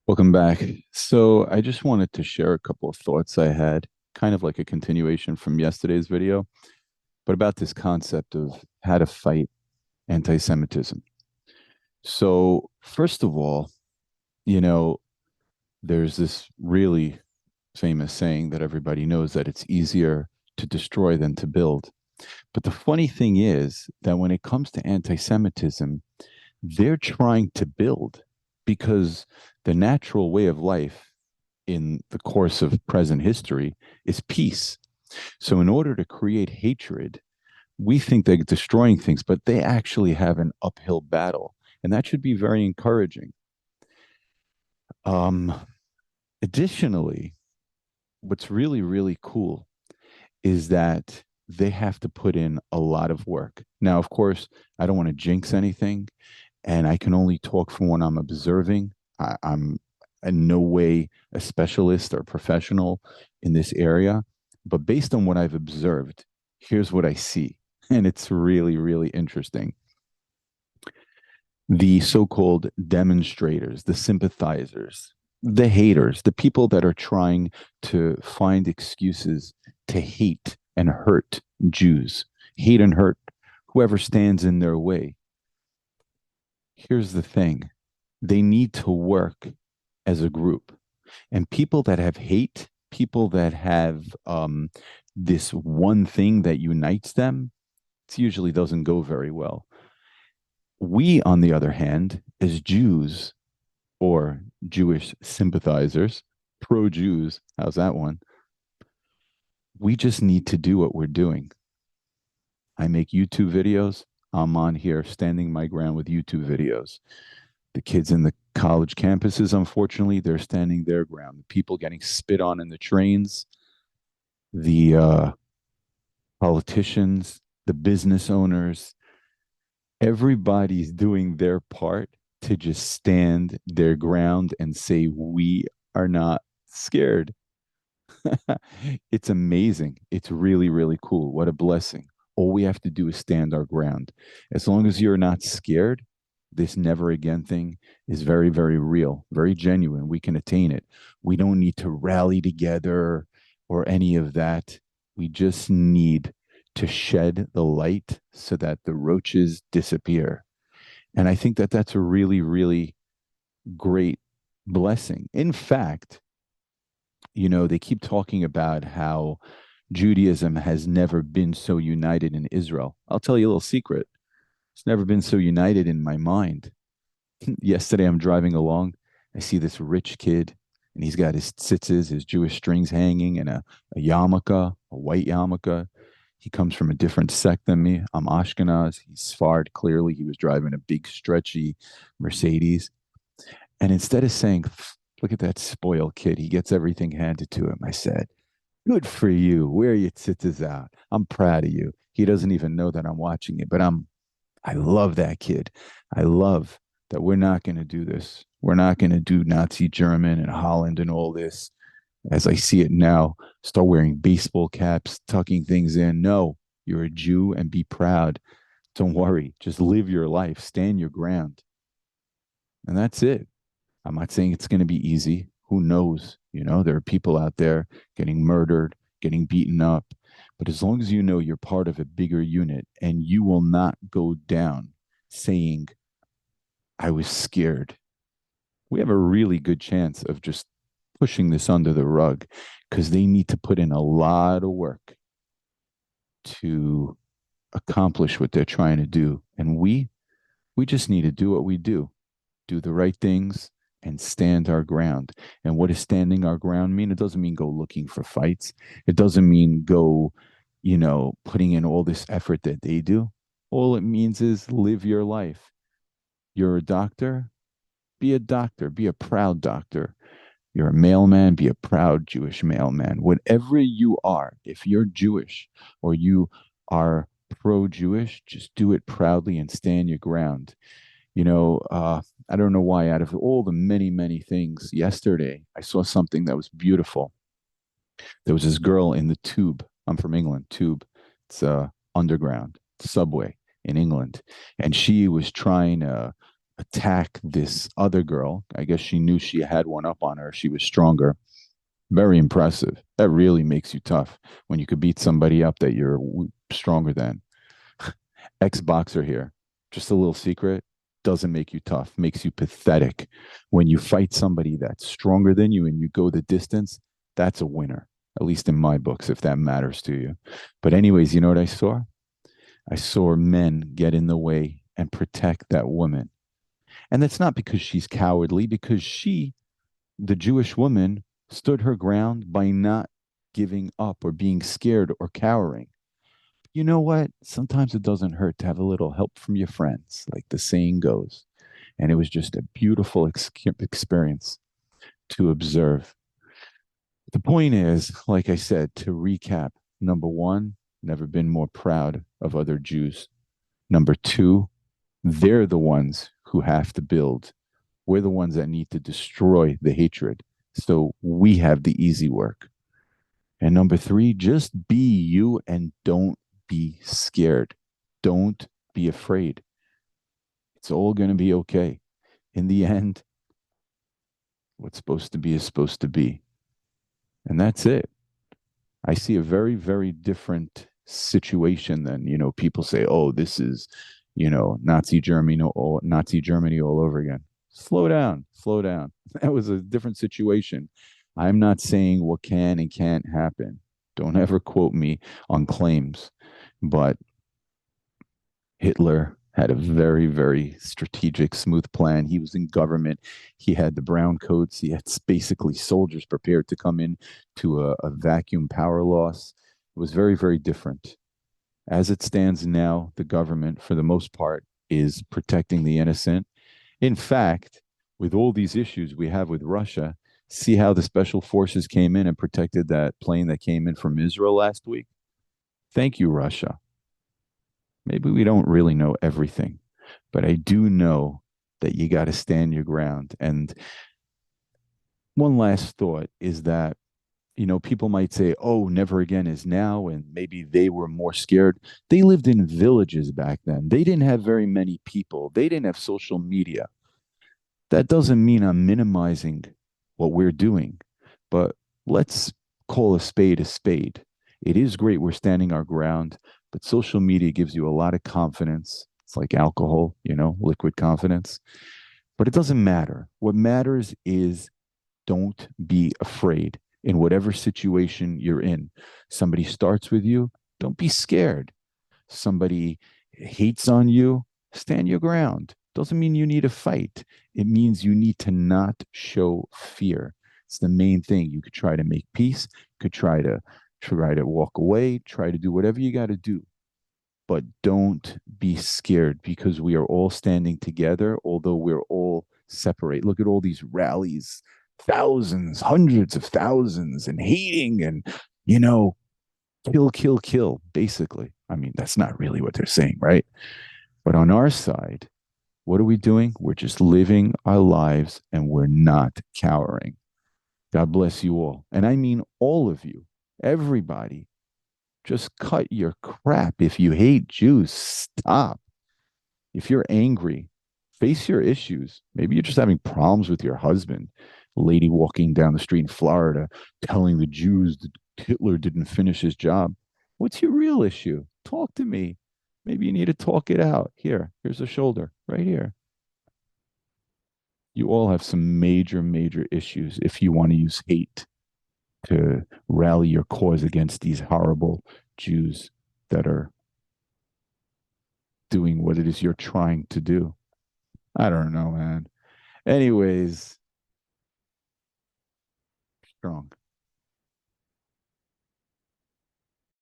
Welcome back. So I just wanted to share a couple of thoughts I had, kind of like a continuation from yesterday's video, but about this concept of how to fight anti-Semitism. So first of all, you know, there's this really famous saying that everybody knows that it's easier to destroy than to build. But the funny thing is that when it comes to anti-Semitism, they're trying to build because the natural way of life in the course of present history is peace. So, in order to create hatred, we think they're destroying things, but they actually have an uphill battle. And that should be very encouraging. Um, Additionally, what's really, really cool is that they have to put in a lot of work. Now, of course, I don't want to jinx anything, and I can only talk from what I'm observing. I'm in no way a specialist or professional in this area, but based on what I've observed, here's what I see. And it's really, really interesting. The so-called demonstrators, the sympathizers, the haters, the people that are trying to find excuses to hate and hurt Jews, hate and hurt whoever stands in their way. Here's the thing, they need to work as a group. And people that have hate, people that have this one thing that unites them, it usually doesn't go very well. We, on the other hand, as Jews or Jewish sympathizers, pro Jews, how's that one? We just need to do what we're doing. I make YouTube videos. I'm on here standing my ground with YouTube videos. The kids in the college campuses, unfortunately, they're standing their ground. The people getting spit on in the trains, the politicians, the business owners, everybody's doing their part to just stand their ground and say, we are not scared. It's amazing. It's really, really cool. What a blessing. All we have to do is stand our ground. As long as you're not scared, this never again thing is very, very real, very genuine. We can attain it. We don't need to rally together or any of that. We just need to shed the light so that the roaches disappear. And I think that that's a really, really great blessing. In fact, they keep talking about how Judaism has never been so united in Israel. I'll tell you a little secret. It's never been so united in my mind. Yesterday, I'm driving along. I see this rich kid, and he's got his tzitzis, his Jewish strings hanging, and a yarmulke, a white yarmulke. He comes from a different sect than me. I'm Ashkenaz. He's Sfard, clearly. He was driving a big, stretchy Mercedes. And instead of saying, look at that spoiled kid, he gets everything handed to him, I said, good for you. Wear your tzitzis out. I'm proud of you. He doesn't even know that I'm watching it, but I love that kid. I love that we're not going to do this. We're not going to do Nazi German and Holland and all this as I see it now. Start wearing baseball caps, tucking things in. No, you're a Jew and be proud. Don't worry. Just live your life, stand your ground. And that's it. I'm not saying it's going to be easy. Who knows? There are people out there getting murdered, getting beaten up. But as long as you know you're part of a bigger unit and you will not go down saying, I was scared, we have a really good chance of just pushing this under the rug because they need to put in a lot of work to accomplish what they're trying to do. And we just need to do what we do the right things and stand our ground. And what does standing our ground mean? It doesn't mean go looking for fights. It doesn't mean go, putting in all this effort that they do. All it means is live your life. You're a doctor, be a doctor, be a proud doctor. You're a mailman, be a proud Jewish mailman. Whatever you are, if you're Jewish or you are pro Jewish, just do it proudly and stand your ground. I don't know why, out of all the many, many things, yesterday I saw something that was beautiful. There was this girl in the tube. I'm from England, tube. It's underground subway in England. And she was trying to attack this other girl. I guess she knew she had one up on her. She was stronger. Very impressive. That really makes you tough when you could beat somebody up that you're stronger than. Ex boxer here. Just a little secret. Doesn't make you tough, makes you pathetic. When you fight somebody that's stronger than you and you go the distance, that's a winner, at least in my books, if that matters to you. But, anyways, you know what I saw? I saw men get in the way and protect that woman. And that's not because she's cowardly, because she, the Jewish woman, stood her ground by not giving up or being scared or cowering. You know what? Sometimes it doesn't hurt to have a little help from your friends, like the saying goes. And it was just a beautiful experience to observe. The point is, like I said, to recap, number one, never been more proud of other Jews. Number two, they're the ones who have to build. We're the ones that need to destroy the hatred. So we have the easy work. And number three, just be you and don't be scared. Don't be afraid. It's all going to be okay. In the end, what's supposed to be is supposed to be. And that's it. I see a very, very different situation than, people say, oh, this is, Nazi Germany all over again. Slow down, slow down. That was a different situation. I'm not saying what can and can't happen. Don't ever quote me on claims. But Hitler had a very, very strategic, smooth plan. He was in government. He had the brown coats. He had basically soldiers prepared to come in to a vacuum power loss. It was very, very different. As it stands now, the government, for the most part, is protecting the innocent. In fact, with all these issues we have with Russia, see how the special forces came in and protected that plane that came in from Israel last week? Thank you, Russia. Maybe we don't really know everything, but I do know that you got to stand your ground. And one last thought is that, people might say, oh, never again is now. And maybe they were more scared. They lived in villages back then. They didn't have very many people, they didn't have social media. That doesn't mean I'm minimizing what we're doing, but let's call a spade a spade. It is great we're standing our ground, but social media gives you a lot of confidence. It's like alcohol, liquid confidence. But it doesn't matter. What matters is don't be afraid in whatever situation you're in. Somebody starts with you, don't be scared. Somebody hates on you, stand your ground. Doesn't mean you need to fight. It means you need to not show fear. It's the main thing. You could try to make peace, could try to walk away, try to do whatever you got to do. But don't be scared because we are all standing together, although we're all separate. Look at all these rallies, thousands, hundreds of thousands, and hating and, you know, kill, kill, kill, basically. I mean, that's not really what they're saying, right? But on our side, what are we doing? We're just living our lives and we're not cowering. God bless you all. And I mean all of you, everybody. Just cut your crap. If you hate Jews, stop. If you're angry, face your issues. Maybe you're just having problems with your husband. A lady walking down the street in Florida telling the Jews that Hitler didn't finish his job. What's your real issue? Talk to me. Maybe you need to talk it out. Here's a shoulder right here. You all have some major, major issues if you want to use hate to rally your cause against these horrible Jews that are doing what it is you're trying to do. I don't know, man. Anyways, strong.